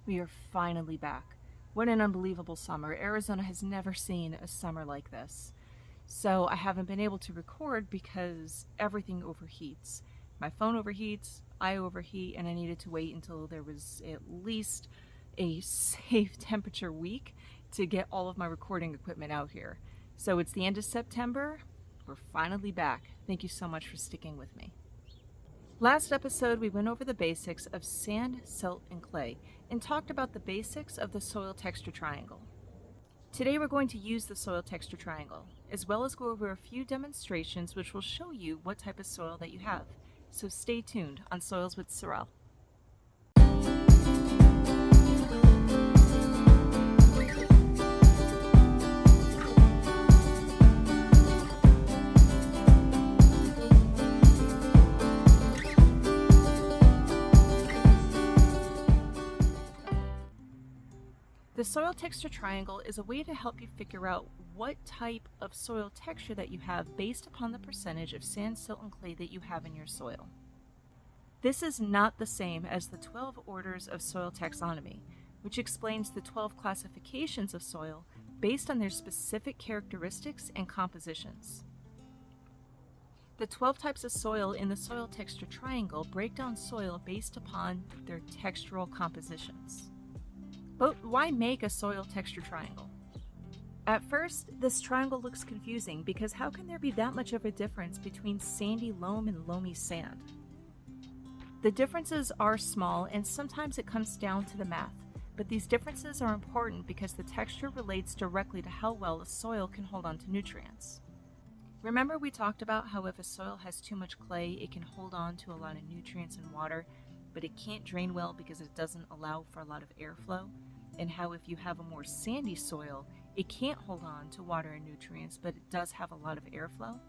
We are finally back. What an unbelievable summer. Arizona has never seen a summer like this. So I haven't been able to record because everything overheats. My phone overheats, I overheat, and I needed to wait until there was at least a safe temperature week to get all of my recording equipment out here. So it's the end of September. We're finally back. Thank you so much for sticking with me. Last episode, we went over the basics of sand, silt, and clay and talked about the basics of the soil texture triangle. Today, we're going to use the soil texture triangle, as well as go over a few demonstrations which will show you what type of soil that you have. So stay tuned on Soils with Sorrel. The soil texture triangle is a way to help you figure out what type of soil texture that you have based upon the percentage of sand, silt, and clay that you have in your soil. This is not the same as the 12 orders of soil taxonomy, which explains the 12 classifications of soil based on their specific characteristics and compositions. The 12 types of soil in the soil texture triangle break down soil based upon their textural compositions. But why make a soil texture triangle? At first, this triangle looks confusing because how can there be that much of a difference between sandy loam and loamy sand? The differences are small and sometimes it comes down to the math, but these differences are important because the texture relates directly to how well a soil can hold on to nutrients. Remember we talked about how if a soil has too much clay, it can hold on to a lot of nutrients and water, but it can't drain well because it doesn't allow for a lot of airflow, and how if you have a more sandy soil, it can't hold on to water and nutrients, but it does have a lot of airflow.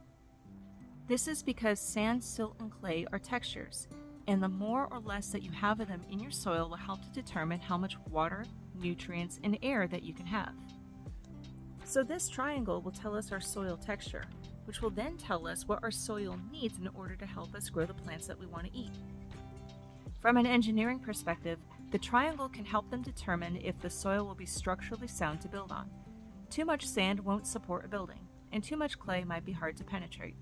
This is because sand, silt, and clay are textures, and the more or less that you have of them in your soil will help to determine how much water, nutrients, and air that you can have. So this triangle will tell us our soil texture, which will then tell us what our soil needs in order to help us grow the plants that we want to eat. From an engineering perspective, the triangle can help them determine if the soil will be structurally sound to build on. Too much sand won't support a building, and too much clay might be hard to penetrate.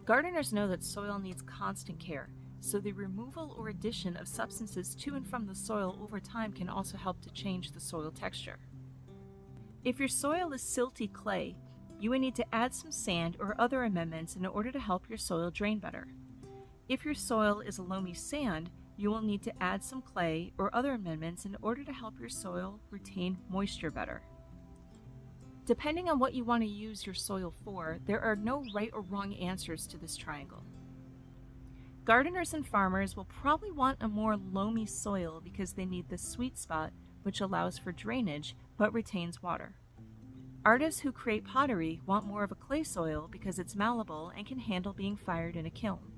Gardeners know that soil needs constant care, so the removal or addition of substances to and from the soil over time can also help to change the soil texture. If your soil is silty clay, you will need to add some sand or other amendments in order to help your soil drain better. If your soil is a loamy sand, you will need to add some clay or other amendments in order to help your soil retain moisture better. Depending on what you want to use your soil for, there are no right or wrong answers to this triangle. Gardeners and farmers will probably want a more loamy soil because they need the sweet spot, which allows for drainage but retains water. Artists who create pottery want more of a clay soil because it's malleable and can handle being fired in a kiln.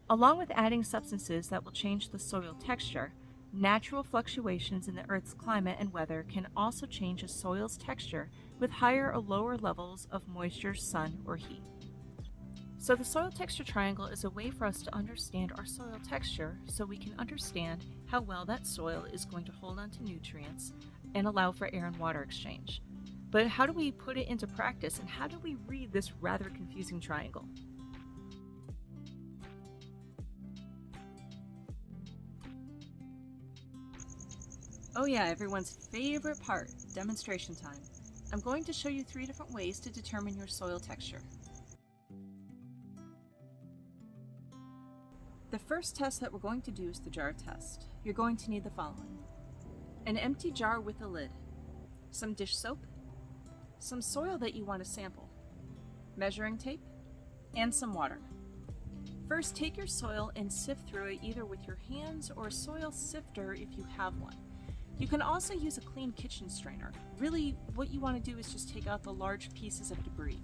Along with adding substances that will change the soil texture, natural fluctuations in the Earth's climate and weather can also change a soil's texture with higher or lower levels of moisture, sun, or heat. So the soil texture triangle is a way for us to understand our soil texture so we can understand how well that soil is going to hold on to nutrients and allow for air and water exchange. But how do we put it into practice, and how do we read this rather confusing triangle? Oh yeah, everyone's favorite part, demonstration time. I'm going to show you 3 different ways to determine your soil texture. The first test that we're going to do is the jar test. You're going to need the following: an empty jar with a lid, some dish soap, some soil that you want to sample, measuring tape, and some water. First, take your soil and sift through it either with your hands or a soil sifter if you have one. You can also use a clean kitchen strainer. Really, what you want to do is just take out the large pieces of debris.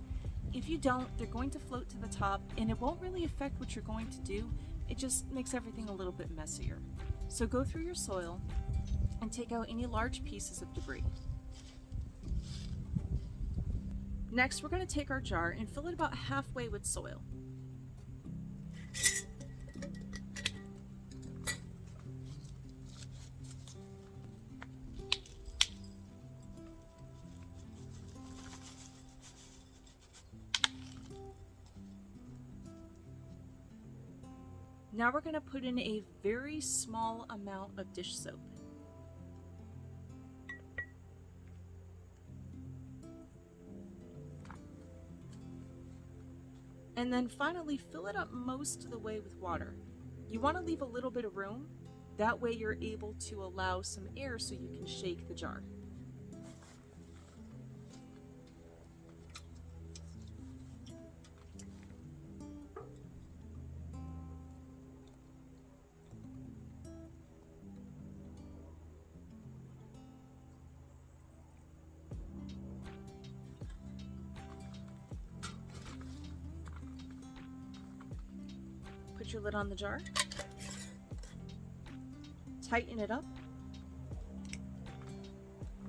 If you don't, they're going to float to the top and it won't really affect what you're going to do. It just makes everything a little bit messier. So go through your soil and take out any large pieces of debris. Next, we're going to take our jar and fill it about halfway with soil. Now we're going to put in a very small amount of dish soap. And then finally fill it up most of the way with water. You want to leave a little bit of room, that way you're able to allow some air so you can shake the jar. Put your lid on the jar, tighten it up,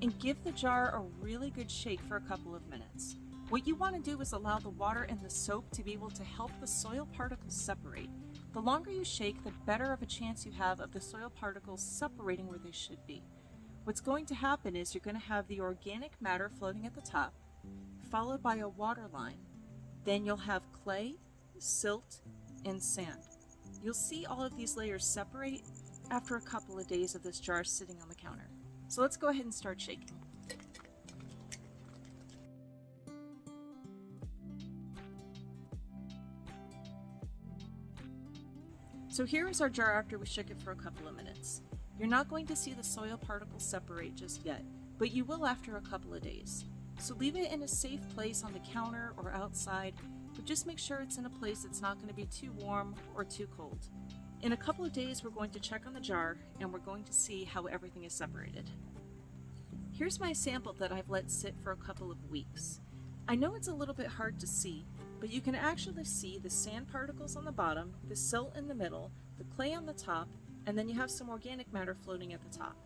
and give the jar a really good shake for a couple of minutes. What you want to do is allow the water and the soap to be able to help the soil particles separate. The longer you shake, the better of a chance you have of the soil particles separating where they should be. What's going to happen is you're going to have the organic matter floating at the top, followed by a water line. Then you'll have clay, silt, and sand. You'll see all of these layers separate after a couple of days of this jar sitting on the counter. So let's go ahead and start shaking. So here is our jar after we shook it for a couple of minutes. You're not going to see the soil particles separate just yet, but you will after a couple of days. So leave it in a safe place on the counter or outside, but just make sure it's in a place that's not going to be too warm or too cold. In a couple of days, we're going to check on the jar and we're going to see how everything is separated. Here's my sample that I've let sit for a couple of weeks. I know it's a little bit hard to see, but you can actually see the sand particles on the bottom, the silt in the middle, the clay on the top, and then you have some organic matter floating at the top.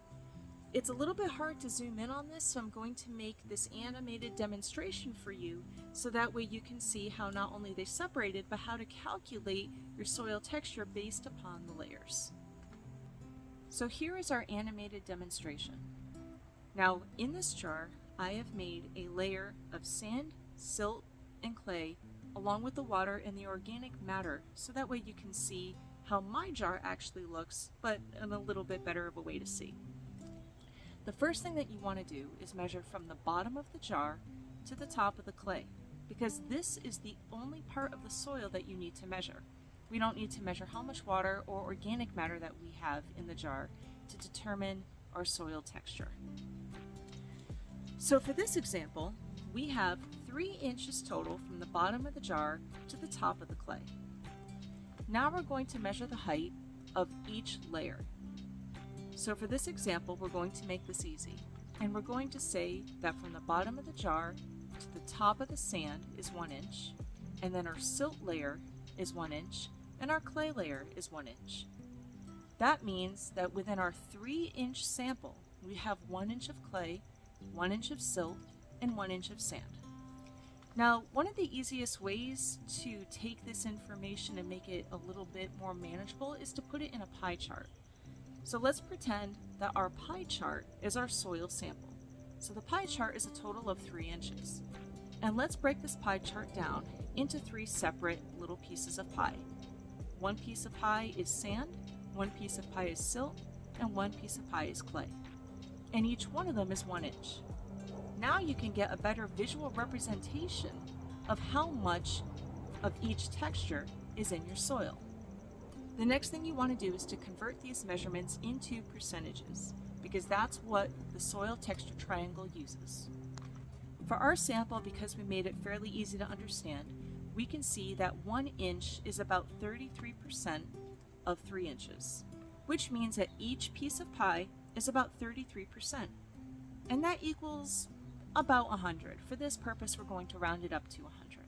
It's a little bit hard to zoom in on this, so I'm going to make this animated demonstration for you so that way you can see how not only they separated, but how to calculate your soil texture based upon the layers. So here is our animated demonstration. Now in this jar, I have made a layer of sand, silt, and clay along with the water and the organic matter so that way you can see how my jar actually looks, but in a little bit better of a way to see. The first thing that you want to do is measure from the bottom of the jar to the top of the clay, because this is the only part of the soil that you need to measure. We don't need to measure how much water or organic matter that we have in the jar to determine our soil texture. So for this example, we have 3 inches total from the bottom of the jar to the top of the clay. Now we're going to measure the height of each layer. So for this example, we're going to make this easy, and we're going to say that from the bottom of the jar to the top of the sand is 1 inch, and then our silt layer is 1 inch, and our clay layer is 1 inch. That means that within our 3-inch sample, we have 1 inch of clay, 1 inch of silt, and 1 inch of sand. Now, one of the easiest ways to take this information and make it a little bit more manageable is to put it in a pie chart. So let's pretend that our pie chart is our soil sample. So the pie chart is a total of 3 inches. And let's break this pie chart down into 3 separate little pieces of pie. 1 piece of pie is sand, 1 piece of pie is silt, and 1 piece of pie is clay. And each one of them is 1 inch. Now you can get a better visual representation of how much of each texture is in your soil. The next thing you want to do is to convert these measurements into percentages, because that's what the soil texture triangle uses. For our sample, because we made it fairly easy to understand, we can see that 1 inch is about 33% of 3 inches, which means that each piece of pie is about 33%, and that equals about 100. For this purpose, we're going to round it up to 100.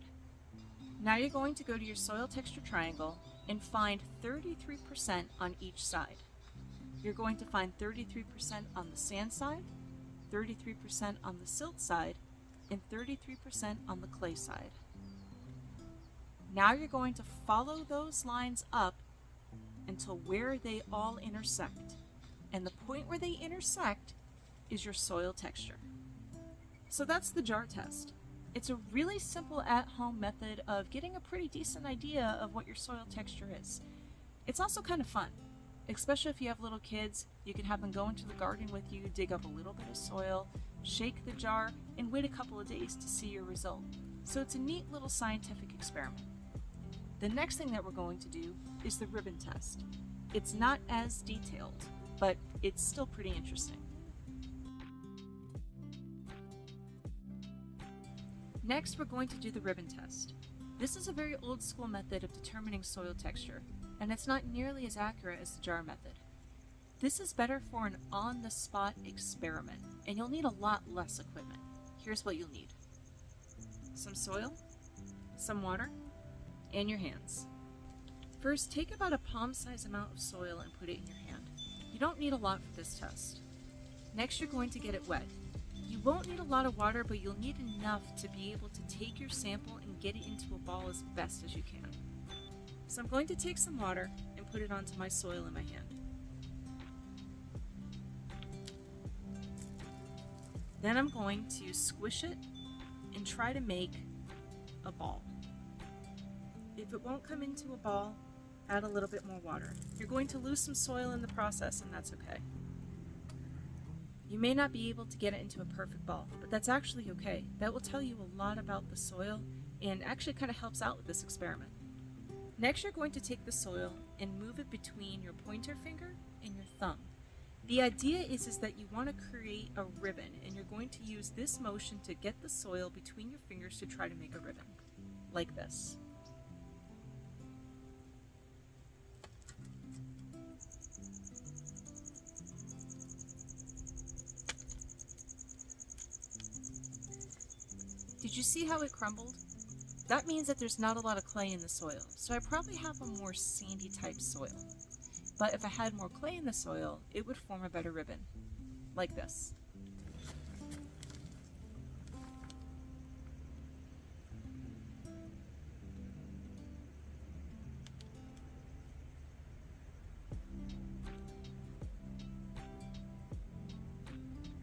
Now you're going to go to your soil texture triangle and find 33% on each side. You're going to find 33% on the sand side, 33% on the silt side, and 33% on the clay side. Now you're going to follow those lines up until where they all intersect. And the point where they intersect is your soil texture. So that's the jar test. It's a really simple at-home method of getting a pretty decent idea of what your soil texture is. It's also kind of fun, especially if you have little kids. You can have them go into the garden with you, dig up a little bit of soil, shake the jar, and wait a couple of days to see your result. So it's a neat little scientific experiment. The next thing that we're going to do is the ribbon test. It's not as detailed, but it's still pretty interesting. Next, we're going to do the ribbon test. This is a very old school method of determining soil texture, and it's not nearly as accurate as the jar method. This is better for an on-the-spot experiment, and you'll need a lot less equipment. Here's what you'll need: some soil, some water, and your hands. First, take about a palm-sized amount of soil and put it in your hand. You don't need a lot for this test. Next, you're going to get it wet. You won't need a lot of water, but you'll need enough to be able to take your sample and get it into a ball as best as you can. So I'm going to take some water and put it onto my soil in my hand. Then I'm going to squish it and try to make a ball. If it won't come into a ball, add a little bit more water. You're going to lose some soil in the process, and that's okay. You may not be able to get it into a perfect ball, but that's actually okay. That will tell you a lot about the soil and actually kind of helps out with this experiment. Next, you're going to take the soil and move it between your pointer finger and your thumb. The idea is that you want to create a ribbon, and you're going to use this motion to get the soil between your fingers to try to make a ribbon, like this. Did you see how it crumbled? That means that there's not a lot of clay in the soil, so I probably have a more sandy type soil. But if I had more clay in the soil, it would form a better ribbon, like this.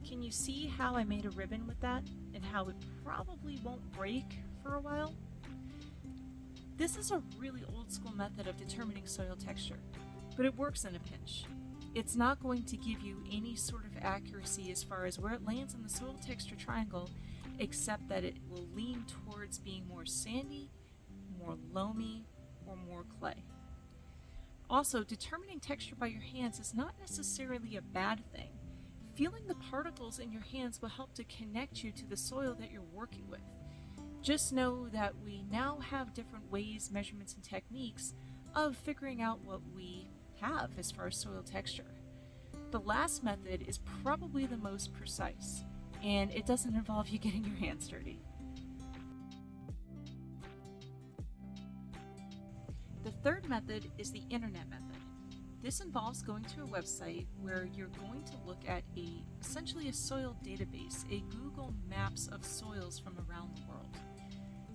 Can you see how I made a ribbon with that and how it probably won't break for a while? This is a really old school method of determining soil texture, but it works in a pinch. It's not going to give you any sort of accuracy as far as where it lands on the soil texture triangle, except that it will lean towards being more sandy, more loamy, or more clay. Also, determining texture by your hands is not necessarily a bad thing. Feeling the particles in your hands will help to connect you to the soil that you're working with. Just know that we now have different ways, measurements, and techniques of figuring out what we have as far as soil texture. The last method is probably the most precise, and it doesn't involve you getting your hands dirty. The third method is the internet method. This involves going to a website where you're going to look at essentially a soil database, a Google Maps of soils from around the world.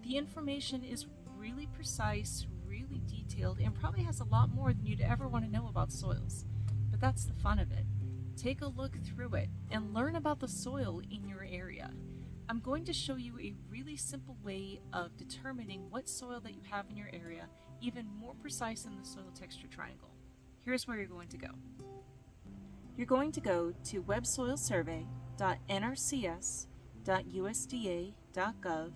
The information is really precise, really detailed, and probably has a lot more than you'd ever want to know about soils. But that's the fun of it. Take a look through it and learn about the soil in your area. I'm going to show you a really simple way of determining what soil that you have in your area, even more precise than the soil texture triangle. Here's where you're going to go. You're going to go to websoilsurvey.nrcs.usda.gov/app/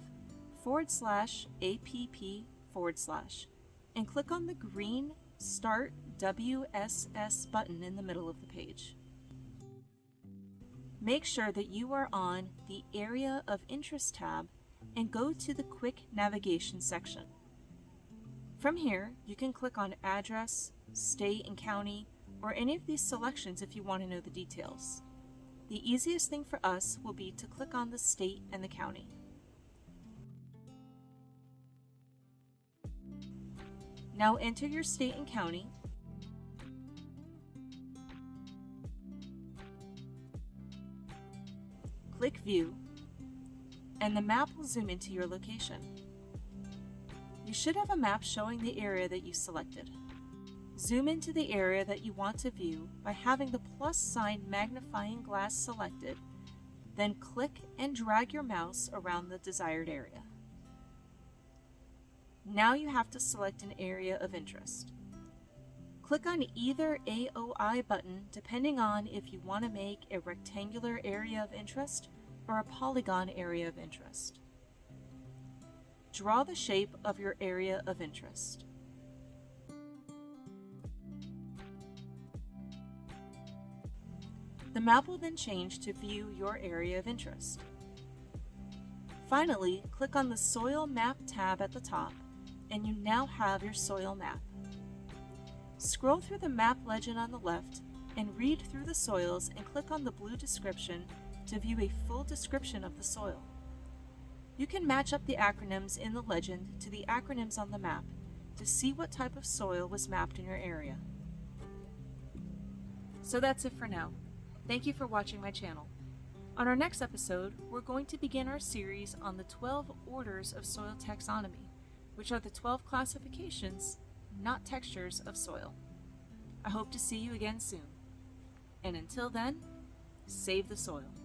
and click on the green Start WSS button in the middle of the page. Make sure that you are on the Area of Interest tab and go to the Quick Navigation section. From here, you can click on Address, State and County, or any of these selections if you want to know the details. The easiest thing for us will be to click on the state and the county. Now enter your state and county. Click View, and the map will zoom into your location. You should have a map showing the area that you selected. Zoom into the area that you want to view by having the plus sign magnifying glass selected, then click and drag your mouse around the desired area. Now you have to select an area of interest. Click on either AOI button depending on if you want to make a rectangular area of interest or a polygon area of interest. Draw the shape of your area of interest. The map will then change to view your area of interest. Finally, click on the Soil Map tab at the top, and you now have your soil map. Scroll through the map legend on the left and read through the soils and click on the blue description to view a full description of the soil. You can match up the acronyms in the legend to the acronyms on the map to see what type of soil was mapped in your area. So that's it for now. Thank you for watching my channel. On our next episode, we're going to begin our series on the 12 orders of soil taxonomy, which are the 12 classifications, not textures, of soil. I hope to see you again soon. And until then, save the soil.